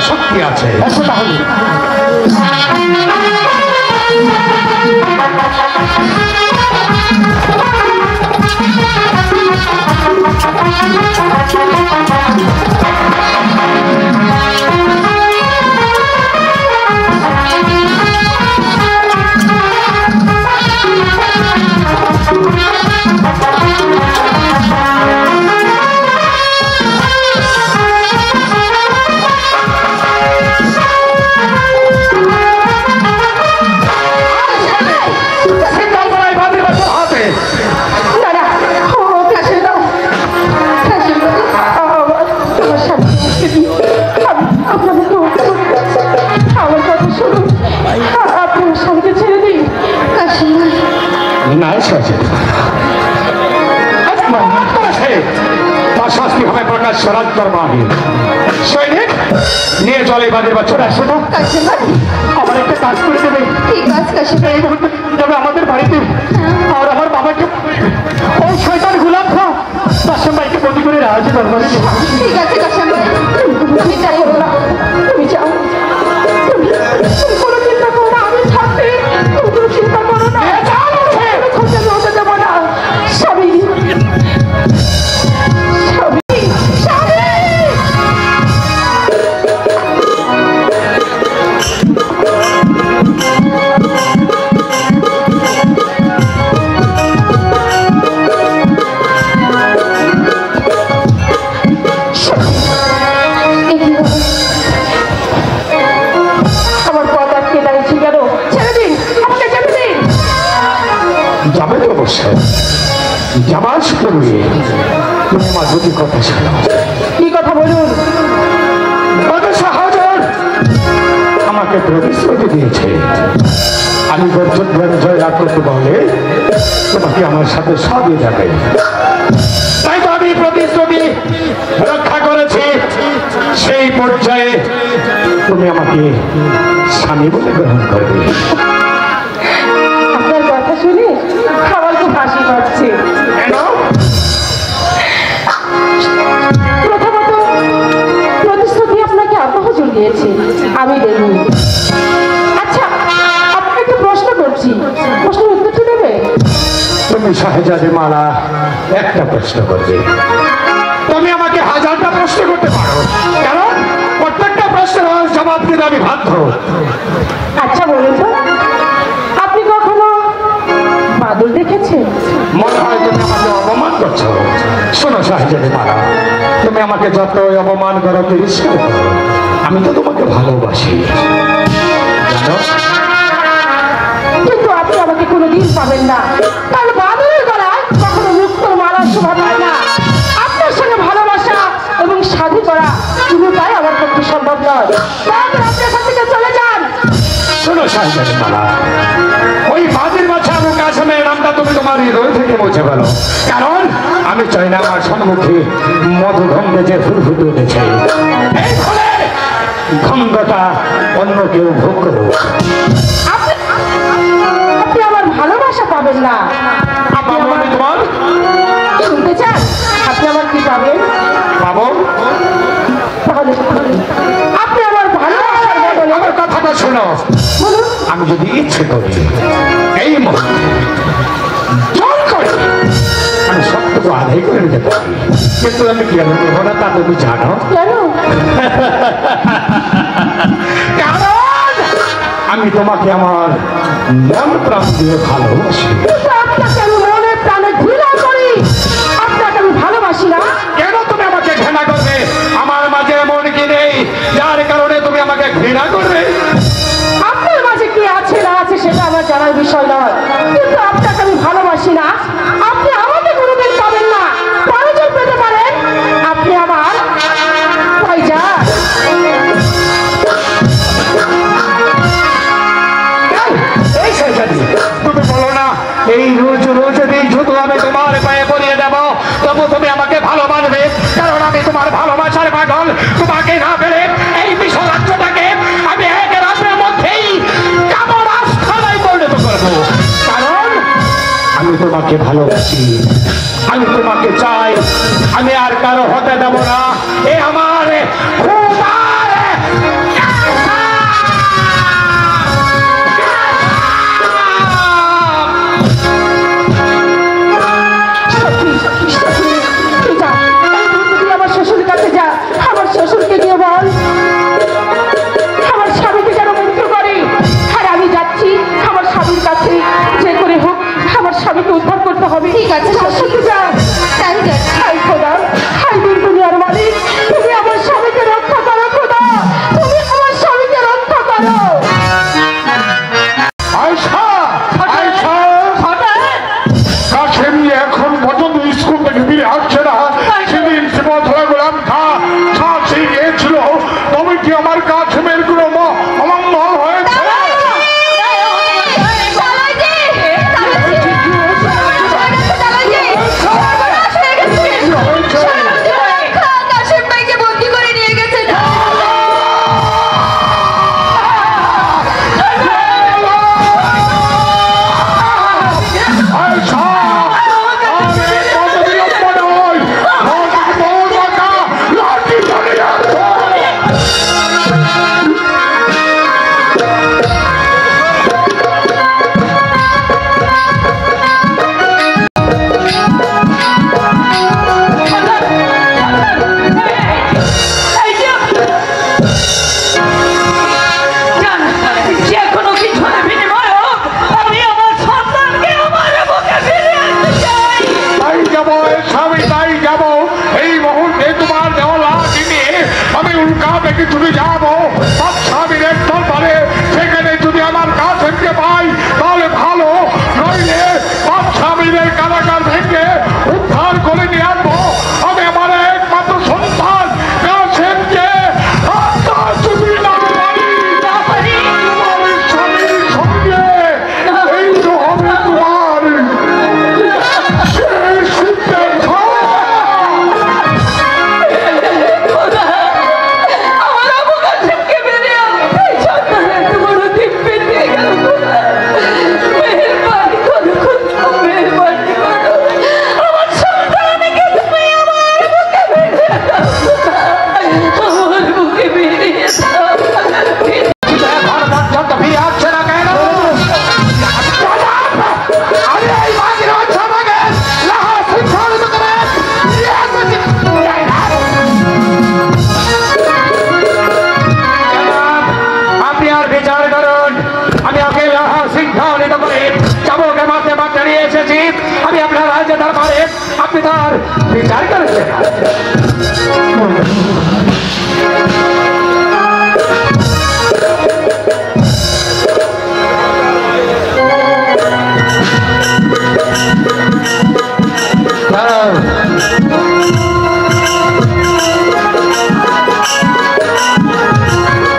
শক্তি আছে সৈনিক নিয়ে চলে বাদের বাচ্চারা আসো না আমার একটা কাজ করে দেবে যাবে আমাদের বাড়িতে আর আমার বাবাকে ওই শয়তান গুলাম খাও কাশেম ভাইকে বন্দি করে রাজি দরবারে ঠিক আছে কাশেম ভাই তুমি যাও তুমি যাও কোনো চিন্তা করো না আমি থাকতে তুমি কোনো চিন্তা করো না খোঁজে হতে দেবো না স্বামী জামাজ করবে তুমি আমার দুটি কথা শোনো কি কথা বলুন আমাকে প্রতিশ্রুতি দিয়েছে আমি গর্জন জয় লাভ করতে পারলে তোমাকে আমার সাথে সবই যাবে। তাই তো আমি প্রতিশ্রুতি রক্ষা করেছি। সেই পর্যায়ে তুমি আমাকে স্বামী বলে গ্রহণ করবে। আপনার কথা শুনে আমার খুব হাসি পাচ্ছে। প্রথমত প্রতিশ্রুতি আপনাকে আব্বা হুজুর দিয়েছে, আমি দেইনি। আচ্ছা, আপনাকে একটা প্রশ্ন করছি, প্রশ্নের উত্তর কি দেবে? তুমি শাহজাদে মালা একটা প্রশ্ন করবে, তুমি আমাকে হাজারটা প্রশ্ন করতে পারো, কারণ প্রত্যেকটা প্রশ্নের জবাব দিতে আমি বাধ্য। আচ্ছা বলুন তো, আপনি কখনো বাদল দেখেছেন? মনে হয় তুমি আমাকে অপমান করছো। শোনো শাহজাদে মালা, তুমি আমাকে যতই অপমান করো, তিরস্কার করো, আমি তো তোমাকে ভালোবাসি, জানো। কিন্তু আপনি আমাকে কোনোদিন পাবেন না, কারণ বাদলের গলায় কখনো মুক্তোর মালা শোভা পায় না। আপনার সঙ্গে ভালোবাসা এবং সাধু করা কোনোটাই আমার পক্ষে সম্ভব নয়। তাহলে আপনি এখান থেকে চলে যান। শোনো শাহজাদে মালা, ওই বাজির বাচ্চা এবং কাশেমের নামটা তুমি তোমার হৃদয় থেকে মুছে ফেলো, কারণ আমি চাই না আমার সম্মুখে মধুগন্ধে যে ফুলফুটে উঠেছে এই ফলের গন্ধটা অন্য কেউ ভোগ করুক। আপনি আমার ভালোবাসা পাবেন না। আপনি আমার তোমার শুনতে চান আপনি আমার কি পাবেন? পাবো। তাহলে আপনি আমার ভালোবাসার বদলে আমার কথাটা শোনো, বলুন। আমি যদি ইচ্ছে করি এই মুহূর্তে জোর করে আমি সবটুকু আদায় করে নিতে পারি, কিন্তু আমি কেন নেবো না তা তুমি জানো। কেন? কারণ আমি তোমাকে আমার মন প্রাণ দিয়ে ভালোবাসি। আপনাকে আমি মনে প্রাণে ঘৃণা করি, আপনাকে আমি ভালোবাসি না। কেন তুমি আমাকে ঘৃণা করবে? আমার মাঝে এমন কি নেই যার কারণে তুমি আমাকে ঘৃণা করবে? আপনার মাঝে কি আছে না আছে সেটা আমার জানার বিষয় নয়, কিন্তু আপনাকে আমি ভালোবাসি না। আপনি আমাকে কোনোদিন পাবেন না, প্রয়োজন পেতে পারেন আপনি আমার ভাইজান। এই শাহজাদি, তুমি বলো না এই রোজ রোজ দিন শুধু আমি তোমার পায়ে পরিয়ে দেব, তবু তুমি আমাকে ভালোবাসবে, কারণ আমি তোমার ভালোবাসার পাগল। তোমাকে না পেলে এই বিশাল রাজ্যটাকে আমি এক রাতের মধ্যেই কামরাস্তায় পরিণত করবো, কারণ আমি তোমাকে ভালোবাসি, আমি তোমাকে চাই, আমি আর কারো হতে দেব না। এ আমার আমার শ্বশুর কাছে যা, আমার শ্বশুরকে গিয়ে বল আমার স্বামীকে যেন মুক্ত করে। আর আমি যাচ্ছি আমার স্বামীর কাছে, যে করে হোক আমার স্বামীকে উদ্ধার করতে হবে। ঠিক আছে শ্বশুরকে যা। হাই খোদা, হাই দিন দুনিয়ার মালিক, তুমি আমার স্বামীকে রক্ষা করো খোদা, তুমি আমার স্বামীকে রক্ষা করো। এখন পর্যন্ত স্কুল থেকে ফিরে আসছে না। সেদিন শিবধরা গোলাম খা সেই গিয়েছিল, তবে কি আমার কাছেমের কোনো অমঙ্গল হয়েছে? মেহেরবানি করো খোদা, মেহেরবানি করো। আমার সন্তানকে তুমি আমার বুকে বেঁধে দাও খোদা, আমার বুকে বেঁধে দাও। এখন পর্যন্ত ফিরে আসছে না কেন? আমি এই বাজির বাচ্চা আমাকে লাহা শিক্ষানিত করে আপনি আর বিচার করুন। আমি ওকে লাহা শিক্ষানিত করে চাবুকে মারতে মারতে নিয়ে এসেছি। আমি আপনার রাজ্য দরবারে, আপনি তার বিচার করেছেন।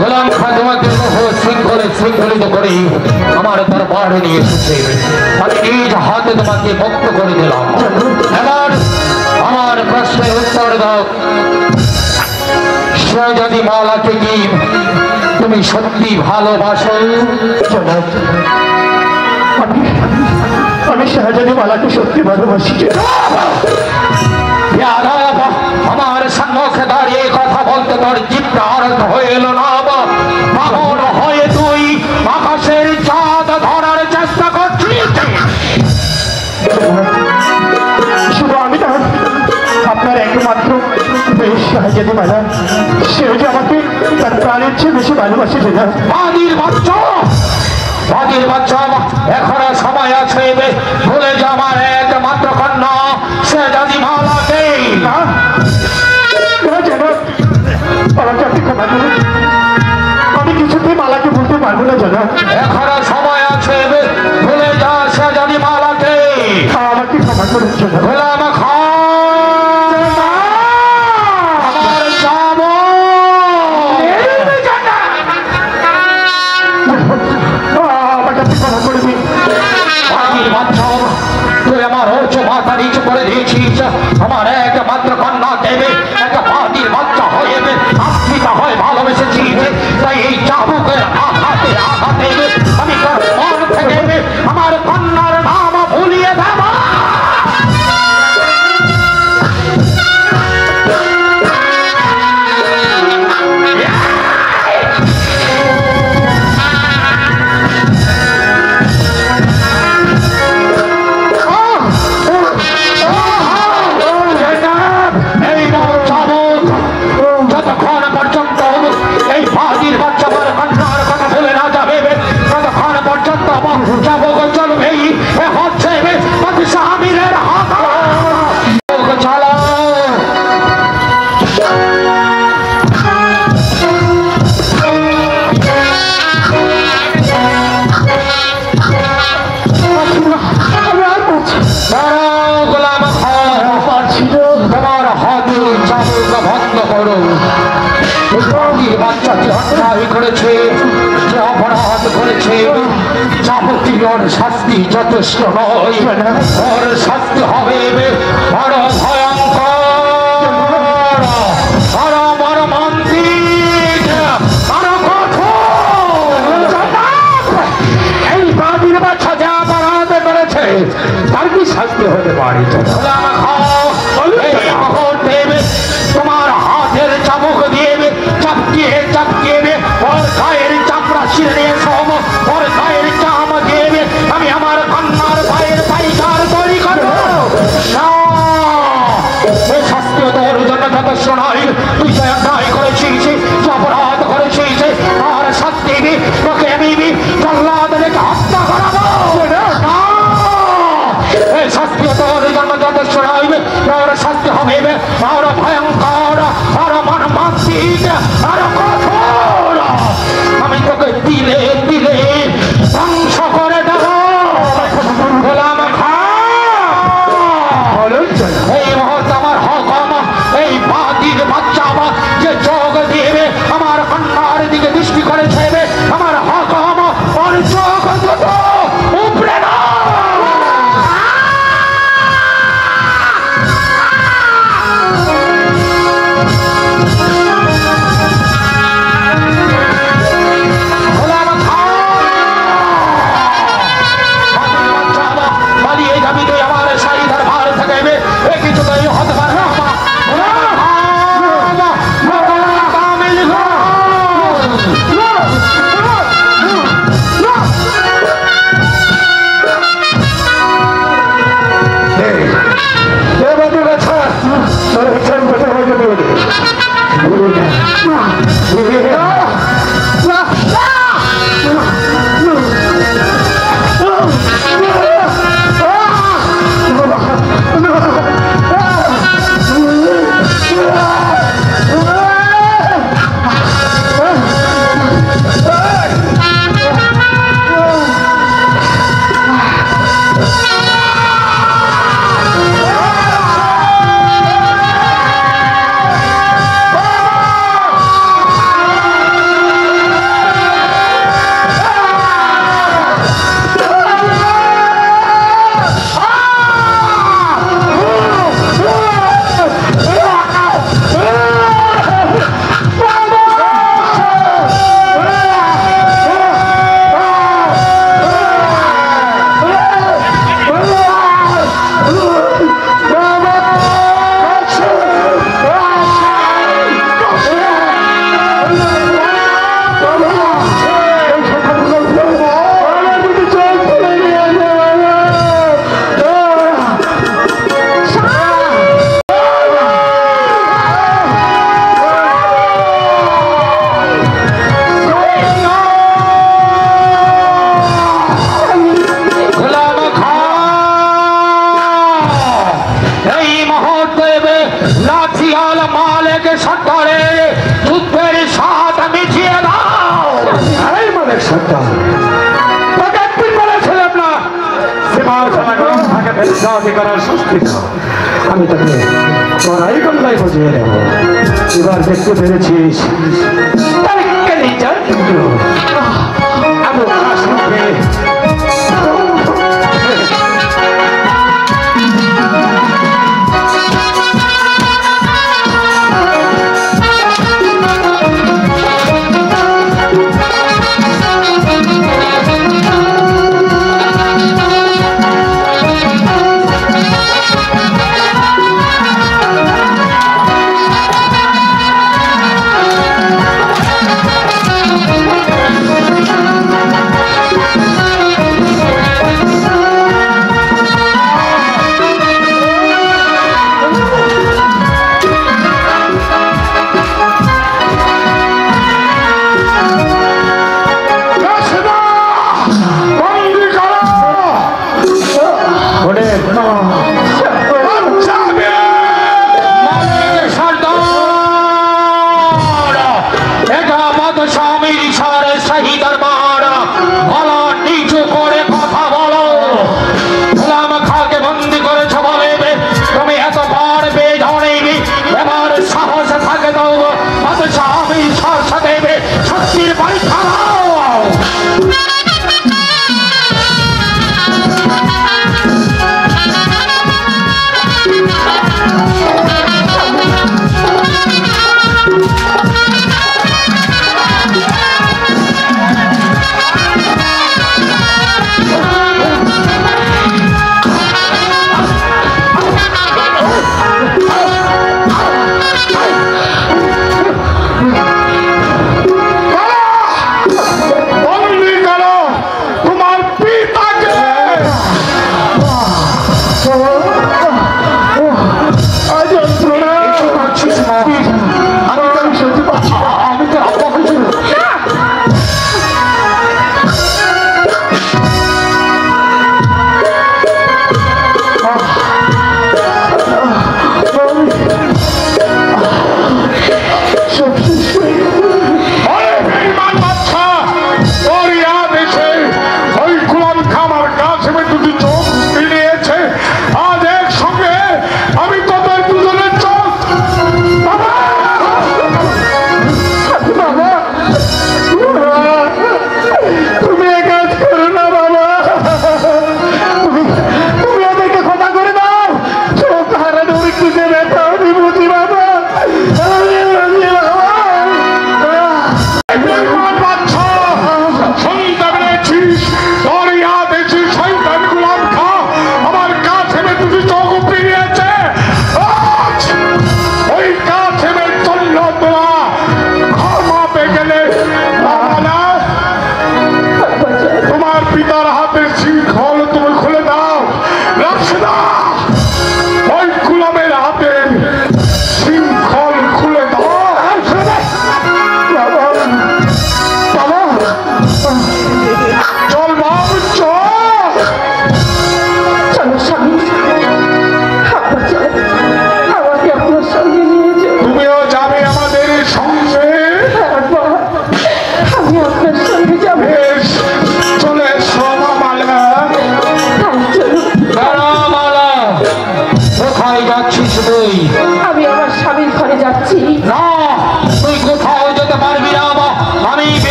গোলাম খান তোমাকে শৃঙ্খলিত করে আমার দরবারে নিয়ে এসেছে। আমি নিজ হাতে তোমাকে মুক্ত করে দিলাম। এবার আমার প্রশ্নের উত্তর দাও, সে যদি মালাকে কি তুমি সত্যি ভালোবাসো? আমি শাহজাদি মালাকে সত্যি ভালোবাসি। আমার সম্মুখে দাঁড়িয়ে কথা বলতে তোর জিভটা আরত হয়ে এলো না? বামন হয়ে তুই আকাশের চাঁদ ধরার চেষ্টা করছিস? শুধু আমি না, আপনার একমাত্র শাহজাদি মালা, সেও যে আমাকে তার প্রাণের চেয়ে বেশি ভালোবাসে। বাদির বাচ্চা, বাদির বাচ্চা, এখনো সময় আছে। ভুলে যা আমার একমাত্র কন্যা শাহজাদি মালাকে। আমি কিছুতেই মালাকে বলতে পারবো না জানা। এখনো সময় আছে, ভুলে যা শাহজাদি মালাকে। আমাকে ক্ষমা করুন জানা। গোলাম খান, আমার যাব আমাকে ক্ষমা করে দিন। তুই আমার উঁচু মাথা নিচু করে দিয়েছিস। আমার একমাত্র কন্যা দেবে একটা বাদির বাচ্চা হয়ে আত্মীয়তা হয় ভালোবেসেছিস, তাই এই চাবুকের আঘাতে আঘাতে আমি তোর মন থেকে আমার কন্যার নাম ভুলিয়ে দেব। শাস্তি যথেষ্ট নয়, ওর শাস্তি হবে বড় ভয়ঙ্কর, বড় মর্মান্তিক, বড় কঠোর। এই বাদির বাচ্চা যা অপরাধ করেছে তার কি শাস্তি হতে পারে? তোমার হাতের চাবুক দিয়ে চাপকিয়ে চাপকিয়ে ওর গায়ের চামড়া ছিঁড়ে নিয়ে সব ওর গায়ের চাম দিয়ে আমি আমার কন্যার ভাইয়ের পাইকার তৈরি করবো না। এই শাস্তি তোর জন্য যথেষ্ট নয়। তুই যে অন্যায় করেছিস, অপরাধ করেছিস, আর শাস্তি তোকে আমি জল্লাদ রেখে হত্যা করাবো না। এই শাস্তি তোর জন্য যথেষ্ট শয়তান, তোকে একদিন বলেছিলাম না সেবার সারা গরম থাকে ফেলে করার শাস্তি দাও। আমি তোকে কড়াই গন্ডায় বুঝিয়ে দেবো। এবার দেখতে পেরেছিস তাহলে কেন আবু কাসিমকে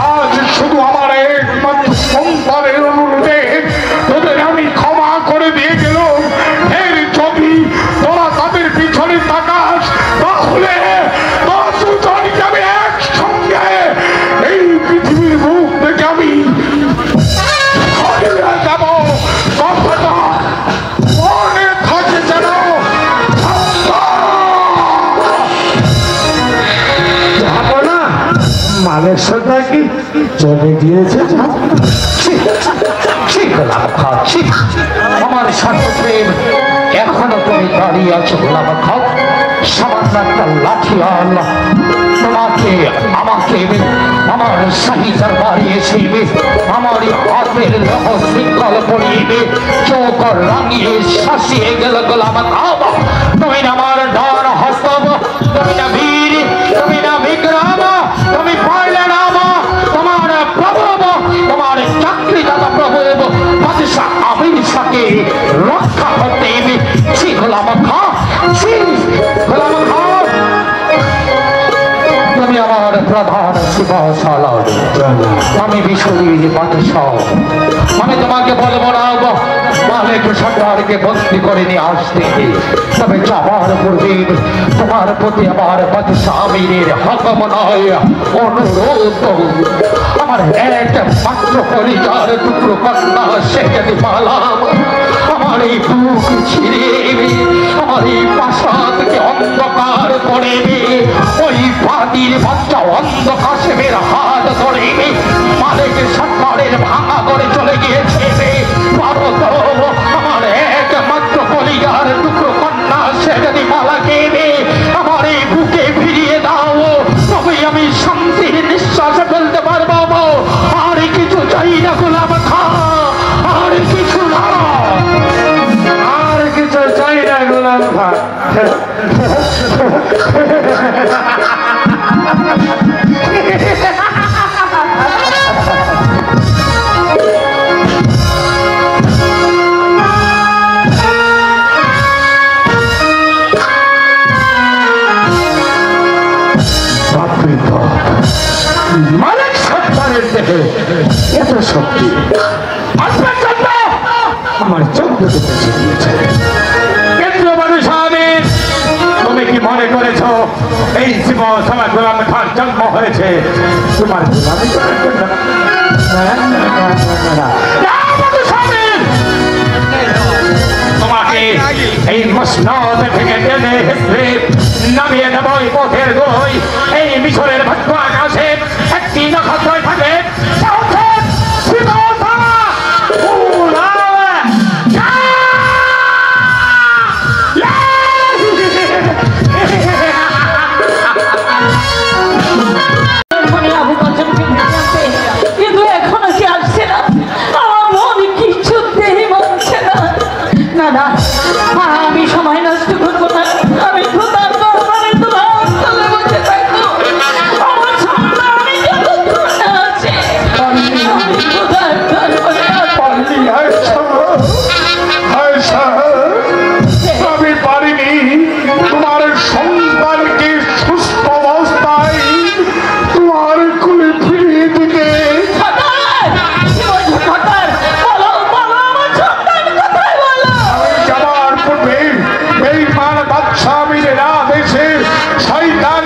আজ শুধু আমার একমাত্র সন্তানের অনুরোধে মালিক সর্দার কি চলে গিয়েছে? আমার সর্বপ্রেম এখনো তুমি দাঁড়িয়ে আছো গোলাম খাও। সামান্য একটা লাঠিয়াল তোমাকে আমাকে আমার শাহী দরবারে এসে আমার হাতের লহ শৃঙ্খল পরিয়ে চোখ রাঙিয়ে শাসিয়ে গেল গোলাম খাও। তুমি না আমার ডর হস্তব, তুমি না বীর, তুমি না বিক্রম, তুমি পারলে না তোমার প্রভু, তোমার চাকরিদাতা প্রভু বাদশাহ আমির শাহকে রক্ষা করতে গোলাম খা। তুমি আমার প্রধান শিবশালার, আমি বিশ্ববীর বাদশাহ। আমি তোমাকে বলবো না মালিক সর্দারকে বন্দি করে নিয়ে আসতে, তবে যাবার পূর্বে তোমার প্রতি আমার বাদশাহ আমিরের হুকুম নয় অনুরোধ। আমার একটা মাত্র পরিচার টুকরো কন্যা সে যদি পালাম, আমার এই বুক ছিঁড়ে আমার এই প্রাসাদকে অন্ধকার করে ওই পাতির বাচ্চা অন্ধকার সেবের হাত ধরে মালিক সরকারের ভাঙা করে চলে গিয়েছে ভারত। আমার একমাত্র পরিবার টুকরো কন্যা সে যদি মালাকে আমার এই বুকে ফিরিয়ে দাও, তবে আমি শান্তির নিঃশ্বাস ফেলতে পারবো। আর কিছু চাই না গোলাম খা, আর কিছু না, আর কিছু চাই না গোলাম খা। মালিক সরকারের দেহে এত শক্তি আমার চোখ দুটো বেঁচে দিয়েছে। কেন্দ্রীয় মানুষ আমির, তুমি কি মনে করেছ এই শিব সমাজ গোলাম খান জন্ম হয়েছে তোমার গোলামি করার জন্য? তোমাকে এই মসনদ থেকে টেনে হেসে নামিয়ে দেব পথের দই। এই মিশরের ভাগ্য আকাশে একটি নক্ষত্রই থাকে, কিন্তু এখনো কি আসছে না? আমার মন কিছুতেই মানছে না। না না, আমি সময় নষ্ট করবো না। আমি খোদার দরবারে তোমার তলে বসে থাকবো। আমার সামনে আমি যতক্ষণ না আছে আমি খোদার দরবারে আমি পারিনি তোমার সন্তানকে সুস্থ অবস্থায় তোমার কুলে ফিরিয়ে দিতে। যাবার পূর্বে এই মান বাদশাহ আমিরের আদেশে শয়তান